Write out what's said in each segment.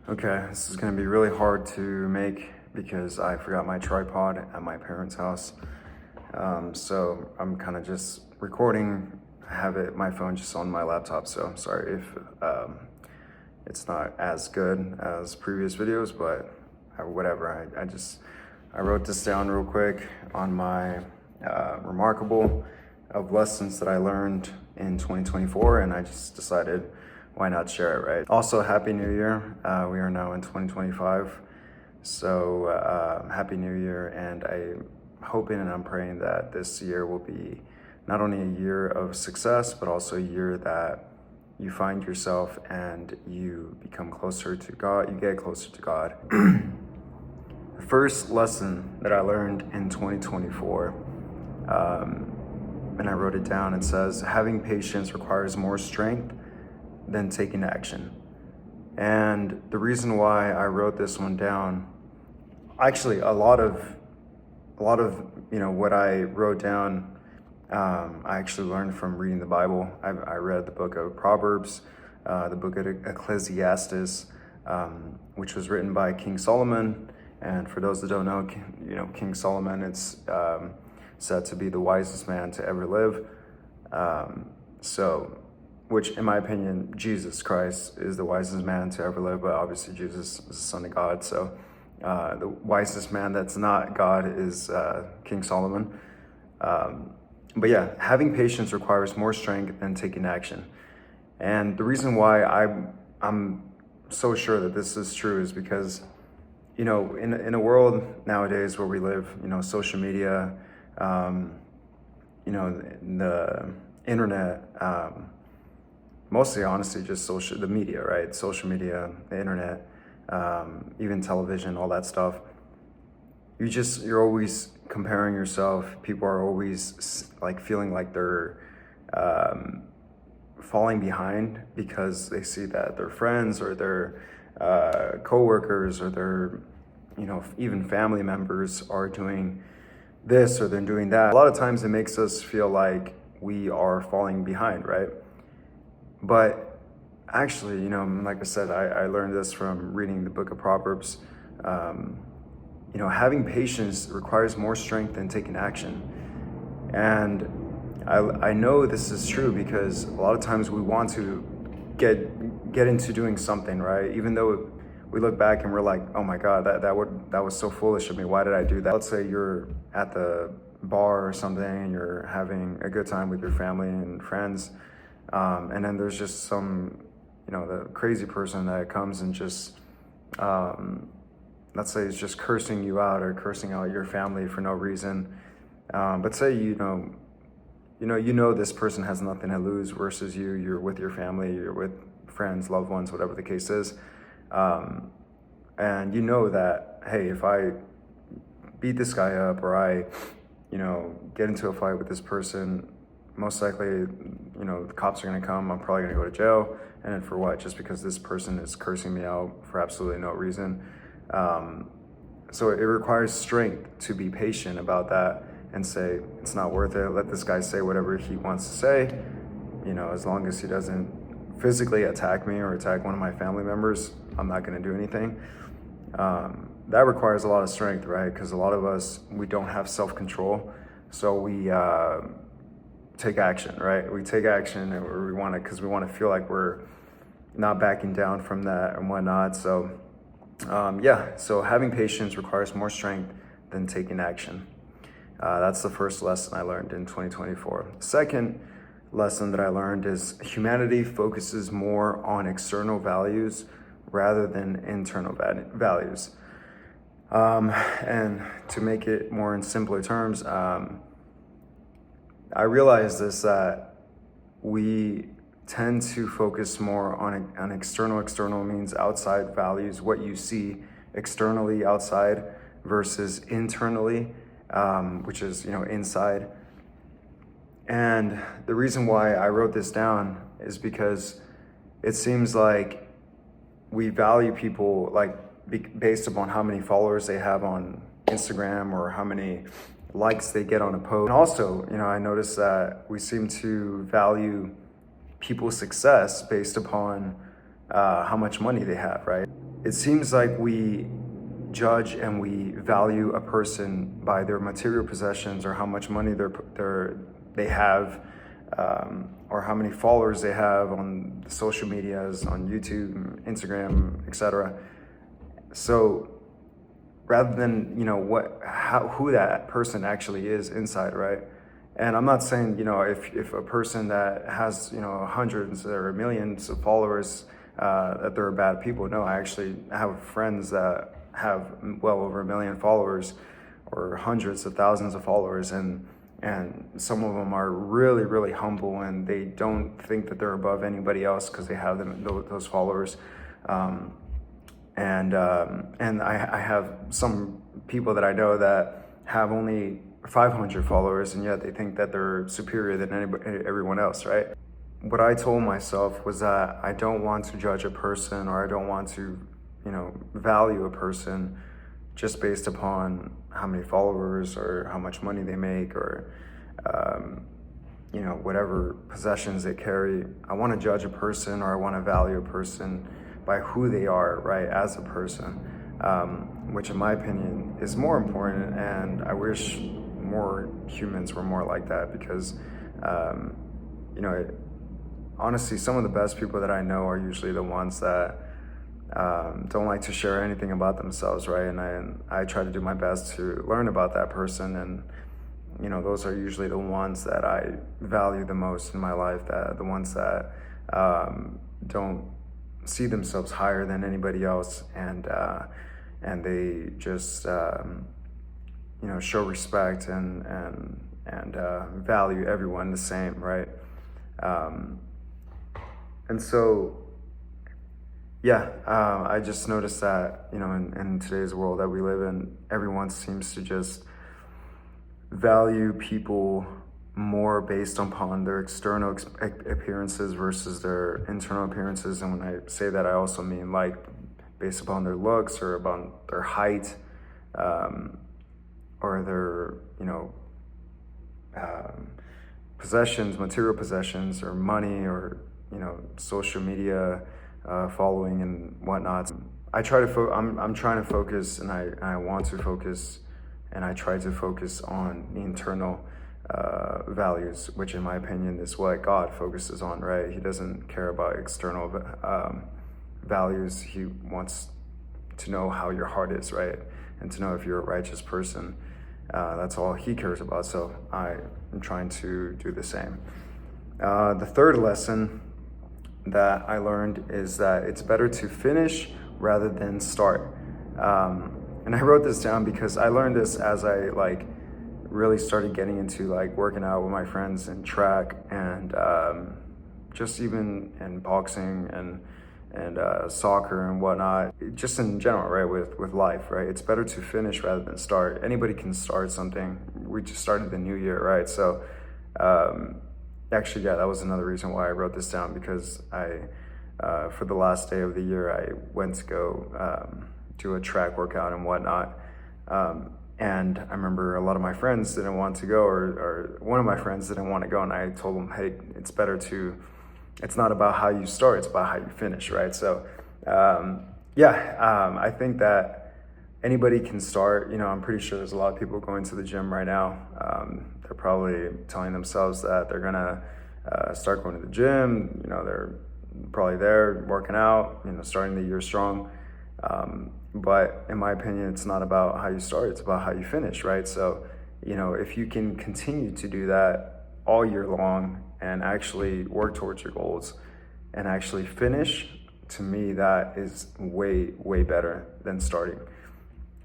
Okay, this is gonna be really hard to make because I forgot my tripod at my parents' house. So I'm kind of just recording. I have my phone just on my laptop, so I'm sorry if it's not as good as previous videos, but whatever. I wrote this down real quick on my remarkable of lessons that I learned in 2024, and I just decided why not share it, right? Also, Happy New Year. We are now in 2025, so Happy New Year, and I'm hoping and I'm praying that this year will be not only a year of success, but also a year that you find yourself and you become closer to God, you get closer to God. The first lesson that I learned in 2024, and I wrote it down, it says, having patience requires more strength than taking action. And the reason why I wrote this one down, actually a lot of what I wrote down, I actually learned from reading the Bible. I read the book of Proverbs, the book of Ecclesiastes, which was written by King Solomon. And for those that don't know, King Solomon, it's said to be the wisest man to ever live. Which in my opinion, Jesus Christ is the wisest man to ever live, but obviously Jesus is the Son of God. So the wisest man that's not God is King Solomon. But yeah, having patience requires more strength than taking action. And the reason why I'm so sure that this is true is because, in a world nowadays where we live, social media, the internet, mostly honestly just the media, right? Social media, the internet, even television, all that stuff. You're always comparing yourself. People are always like feeling like they're falling behind because they see that their friends or their coworkers or their even family members are doing this or they're doing that. A lot of times it makes us feel like we are falling behind, right? But actually, like I said, I learned this from reading the book of Proverbs. Having patience requires more strength than taking action. And I know this is true because a lot of times we want to get into doing something, right? Even though we look back and we're like, oh my God, that was so foolish of me. Why did I do that? Let's say you're at the bar or something and you're having a good time with your family and friends. And then there's just some, the crazy person that comes and just, let's say is just cursing you out or cursing out your family for no reason. But say, this person has nothing to lose versus you're with your family, you're with friends, loved ones, whatever the case is. And you know that, hey, if I beat this guy up or I, get into a fight with this person, most likely, the cops are gonna come, I'm probably gonna go to jail. And then for what? Just because this person is cursing me out for absolutely no reason. So it requires strength to be patient about that and say, it's not worth it. Let this guy say whatever he wants to say. As long as he doesn't physically attack me or attack one of my family members, I'm not gonna do anything. That requires a lot of strength, right? Because a lot of us, we don't have self-control. So we take action, right? We take action and because we want to feel like we're not backing down from that and whatnot. So so having patience requires more strength than taking action. That's the first lesson I learned in 2024. The second lesson that I learned is humanity focuses more on external values rather than internal values. And to make it more in simpler terms, I realized this, that we tend to focus more on external. External means outside values, what you see externally outside versus internally, which is, inside. And the reason why I wrote this down is because it seems like we value people based upon how many followers they have on Instagram or how many likes they get on a post. And also, I noticed that we seem to value people's success based upon how much money they have, right? it seems like we judge and we value a person by their material possessions or how much money they have, or how many followers they have on the social medias, on YouTube, Instagram, etc. So rather than, who that person actually is inside, right? And I'm not saying, if a person that has, hundreds or millions of followers, that they're bad people. No, I actually have friends that have well over 1 million followers or hundreds of thousands of followers, and some of them are really, really humble, and they don't think that they're above anybody else because they have those followers. And I have some people that I know that have only 500 followers, and yet they think that they're superior than everyone else, right? What I told myself was that I don't want to judge a person, or I don't want to, value a person just based upon how many followers or how much money they make, or, whatever possessions they carry. I want to judge a person, or I want to value a person by who they are, right, as a person, which in my opinion is more important. And I wish more humans were more like that, because, honestly, some of the best people that I know are usually the ones that don't like to share anything about themselves, right? And I try to do my best to learn about that person, and those are usually the ones that I value the most in my life, that the ones that don't see themselves higher than anybody else, and they just show respect and value everyone the same, right? And so, I just noticed that, in today's world that we live in, everyone seems to just value people more based upon their external appearances versus their internal appearances. And when I say that, I also mean like based upon their looks, or about their height, or their, possessions, material possessions, or money, or, social media following and whatnot. I'm trying to focus, and I want to focus, and I try to focus on the internal values, which in my opinion is what God focuses on, right? He doesn't care about external values. He wants to know how your heart is, right? And to know if you're a righteous person. That's all he cares about. So I am trying to do the same. The third lesson that I learned is that it's better to finish rather than start. And I wrote this down because I learned this as I really started getting into working out with my friends in track, and just even in boxing and soccer and whatnot, just in general, right, with life, right? It's better to finish rather than start. Anybody can start something. We just started the new year, right? So actually, that was another reason why I wrote this down, because for the last day of the year, I went to go do a track workout and whatnot. And I remember a lot of my friends didn't want to go, or one of my friends didn't want to go, and I told them, hey, it's not about how you start, it's about how you finish, right? So, I think that anybody can start. I'm pretty sure there's a lot of people going to the gym right now. They're probably telling themselves that they're gonna start going to the gym. They're probably there working out, starting the year strong. But in my opinion, it's not about how you start, it's about how you finish, right? So, if you can continue to do that all year long and actually work towards your goals and actually finish, to me, that is way, way better than starting.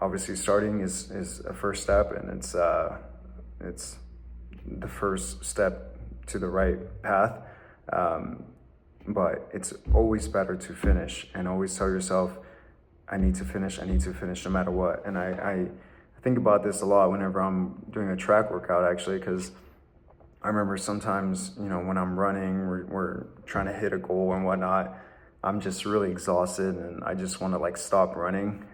Obviously, starting is a first step, and it's the first step to the right path. But it's always better to finish, and always tell yourself, I need to finish no matter what. And I think about this a lot whenever I'm doing a track workout, actually, because I remember sometimes, when I'm running, we're trying to hit a goal and whatnot, I'm just really exhausted, and I just want to stop running.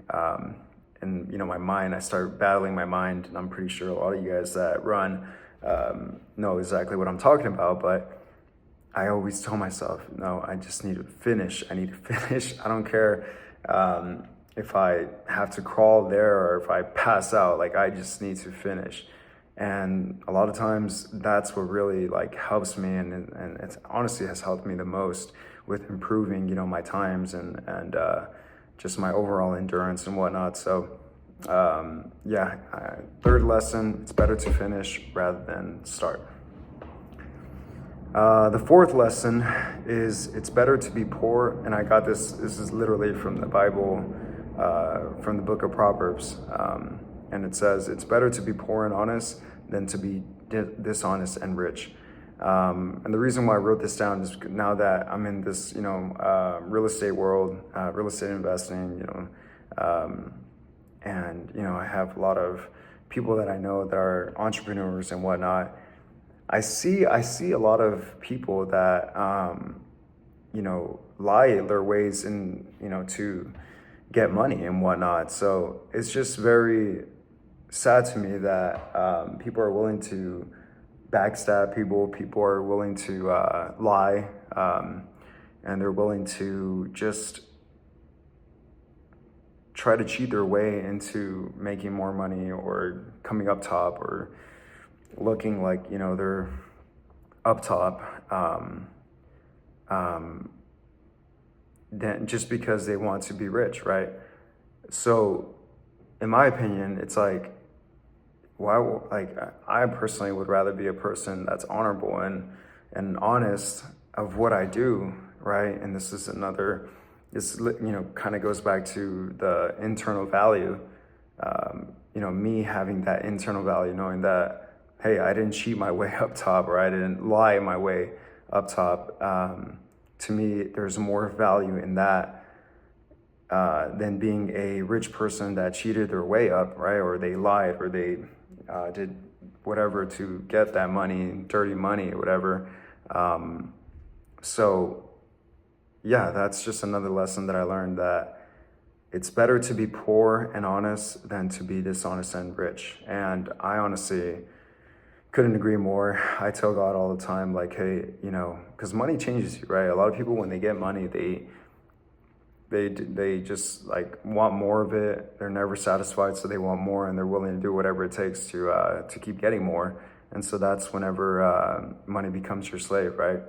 And my mind, I start battling my mind, and I'm pretty sure a lot of you guys that run know exactly what I'm talking about. But I always tell myself, no, I just need to finish. I need to finish. I don't care If I have to crawl there or if I pass out, like I just need to finish. And a lot of times that's what really like helps me, and it honestly has helped me the most with improving, my times and just my overall endurance and whatnot. So third lesson, it's better to finish rather than start. The fourth lesson is it's better to be poor, and I got this is literally from the Bible, from the book of Proverbs, and it says, it's better to be poor and honest than to be dishonest and rich. And the reason why I wrote this down is now that I'm in this, real estate world, real estate investing, and, I have a lot of people that I know that are entrepreneurs and whatnot. I see a lot of people that, lie their ways in, to get money and whatnot. So it's just very sad to me that people are willing to backstab people. People are willing to lie, and they're willing to just try to cheat their way into making more money or coming up top or looking like, they're up top, then just because they want to be rich, right? So in my opinion, it's like, I personally would rather be a person that's honorable and honest of what I do, right? And this kind of goes back to the internal value, me having that internal value, knowing that, hey, I didn't cheat my way up top, or I didn't lie my way up top. To me, there's more value in that than being a rich person that cheated their way up, right? Or they lied, or they did whatever to get that money, dirty money or whatever. So yeah, that's just another lesson that I learned, that it's better to be poor and honest than to be dishonest and rich. And I honestly couldn't agree more. I tell God all the time, like, hey, because money changes you, right? A lot of people, when they get money, they just like want more of it. They're never satisfied, so they want more, and they're willing to do whatever it takes to keep getting more. And so that's whenever money becomes your slave, right?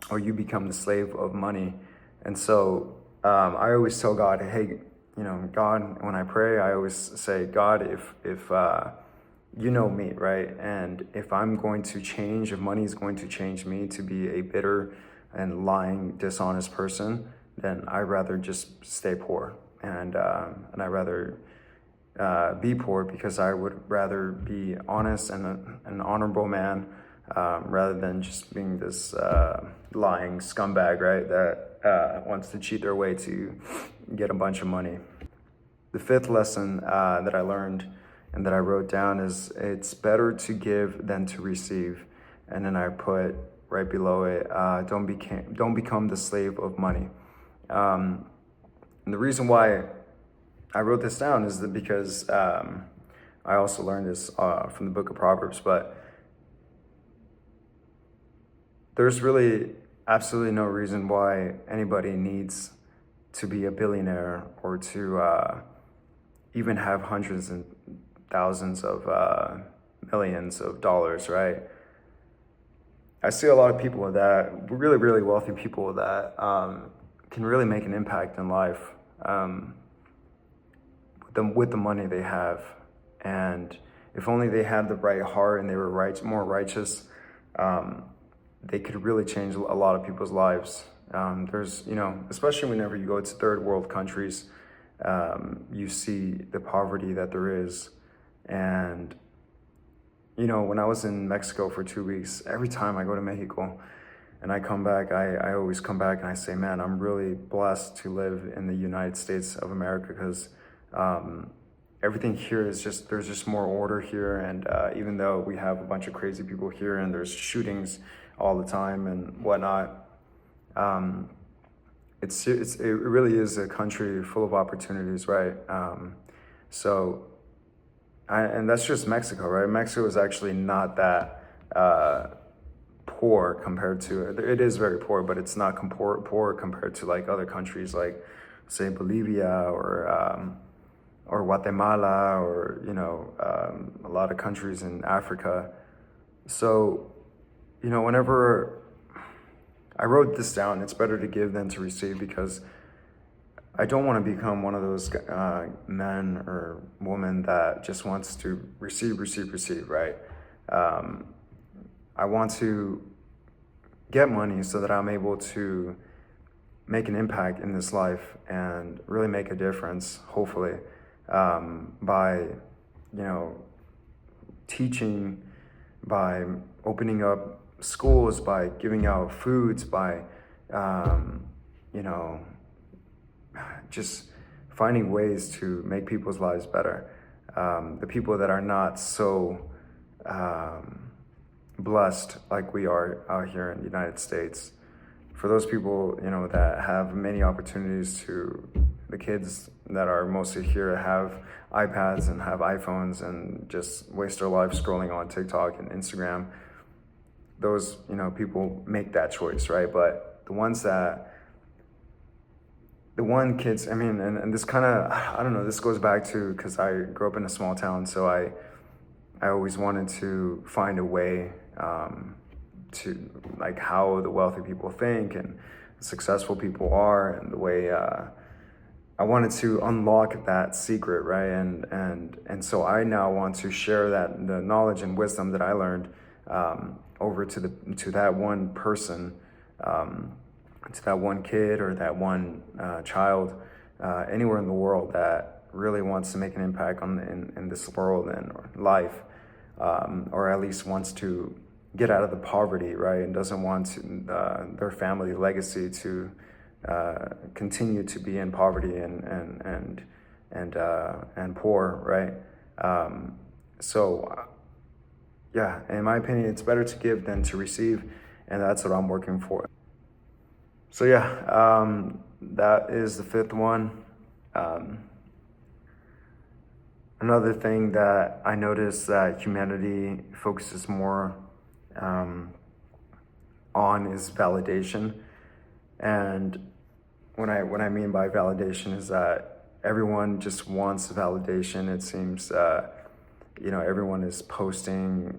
Or you become the slave of money. And so I always tell God, hey, God, when I pray, I always say, God, if you know me, right? And if I'm going to change, if money is going to change me to be a bitter and lying, dishonest person, then I'd rather just stay poor. And I'd rather be poor, because I would rather be honest and an honorable man, rather than just being this lying scumbag, right? That wants to cheat their way to get a bunch of money. The fifth lesson that I learned and that I wrote down is, it's better to give than to receive. And then I put right below it, don't become the slave of money. And the reason why I wrote this down is that because I also learned this from the book of Proverbs, but there's really absolutely no reason why anybody needs to be a billionaire or to even have hundreds and thousands of millions of dollars, right? I see a lot of people that, really, really wealthy people that can really make an impact in life with the money they have. And if only they had the right heart and they were more righteous, they could really change a lot of people's lives. There's, especially whenever you go to third world countries, you see the poverty that there is. And, when I was in Mexico for 2 weeks, every time I go to Mexico and I come back, I always come back and I say, man, I'm really blessed to live in the United States of America, because everything here is there's just more order here. And even though we have a bunch of crazy people here and there's shootings all the time and whatnot, it really is a country full of opportunities, right? And that's just Mexico, right? Mexico is actually not that poor compared to, it is very poor, but it's not poor compared to like other countries like say Bolivia or Guatemala or a lot of countries in Africa. So whenever I wrote this down, it's better to give than to receive, because I don't want to become one of those men or women that just wants to receive, right? I want to get money so that I'm able to make an impact in this life and really make a difference, hopefully, by, teaching, by opening up schools, by giving out foods, by, just finding ways to make people's lives better. The people that are not so blessed like we are out here in the United States. For those people, that have many opportunities, to the kids that are mostly here have iPads and have iPhones and just waste their life scrolling on TikTok and Instagram. Those, people make that choice, right? But the one kids, and this kind of, I don't know, this goes back to, because I grew up in a small town, so I always wanted to find a way to, like, how the wealthy people think and successful people are, and the way I wanted to unlock that secret, right? And so I now want to share the knowledge and wisdom that I learned over to that one person, to that one kid or that one child anywhere in the world that really wants to make an impact in this world and or life, or at least wants to get out of the poverty, right? And doesn't want their family legacy to continue to be in poverty and poor, right? So yeah, in my opinion, it's better to give than to receive, and that's what I'm working for. So yeah, that is the fifth one. Another thing that I noticed that humanity focuses more on is validation. And what I mean by validation is that everyone just wants validation. It seems everyone is posting,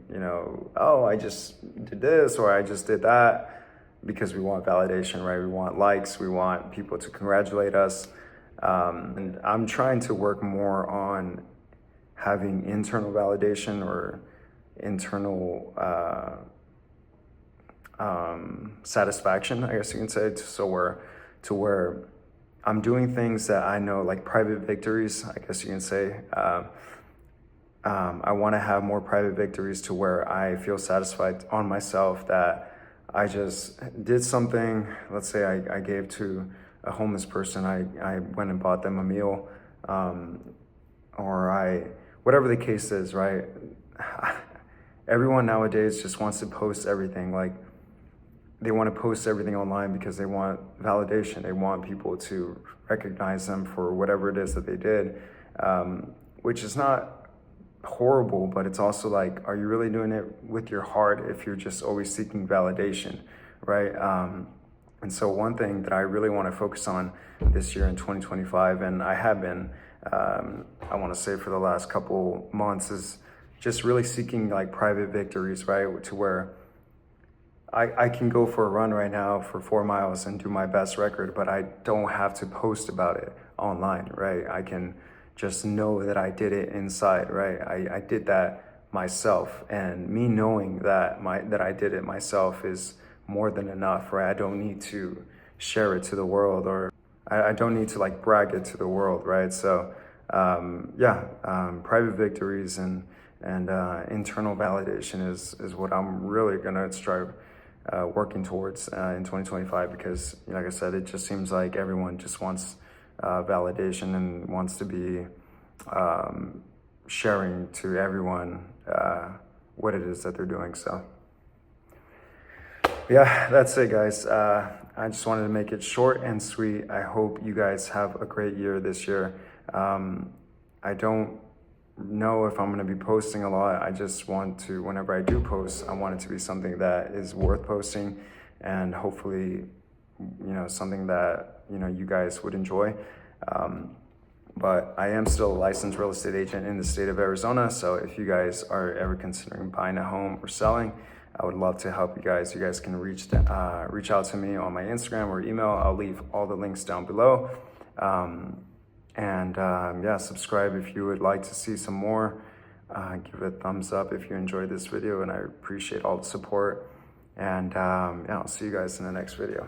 oh, I just did this or I just did that, because we want validation, right? We want likes, we want people to congratulate us. And I'm trying to work more on having internal validation or internal satisfaction, I guess you can say, to where I'm doing things that I know, like private victories, I guess you can say. I want to have more private victories to where I feel satisfied on myself that I just did something. Let's say I gave to a homeless person, I went and bought them a meal, or whatever the case is, right? Everyone nowadays just wants to post everything. Like, they want to post everything online because they want validation. They want people to recognize them for whatever it is that they did, which is not horrible, but it's also like, are you really doing it with your heart if you're just always seeking validation, right? And so one thing that I really want to focus on this year in 2025, and I have been, I want to say for the last couple months, is just really seeking like private victories, right? To where I can go for a run right now for 4 miles and do my best record, but I don't have to post about it online, right? I can just know that I did it inside, right? I did that myself, and me knowing that I did it myself is more than enough, right? I don't need to share it to the world, or I don't need to like brag it to the world, right? So private victories and internal validation is what I'm really gonna strive working towards in 2025, because like I said, it just seems like everyone just wants validation and wants to be sharing to everyone what it is that they're doing. So yeah, that's it, guys. I just wanted to make it short and sweet. I hope you guys have a great year this year. I don't know if I'm going to be posting a lot. I just want to, whenever I do post, I want it to be something that is worth posting, and hopefully, something that, you guys would enjoy. But I am still a licensed real estate agent in the state of Arizona. So if you guys are ever considering buying a home or selling, I would love to help you guys. You guys can reach out to me on my Instagram or email. I'll leave all the links down below. Yeah, subscribe if you would like to see some more. Give it a thumbs up if you enjoyed this video, and I appreciate all the support. And yeah, I'll see you guys in the next video.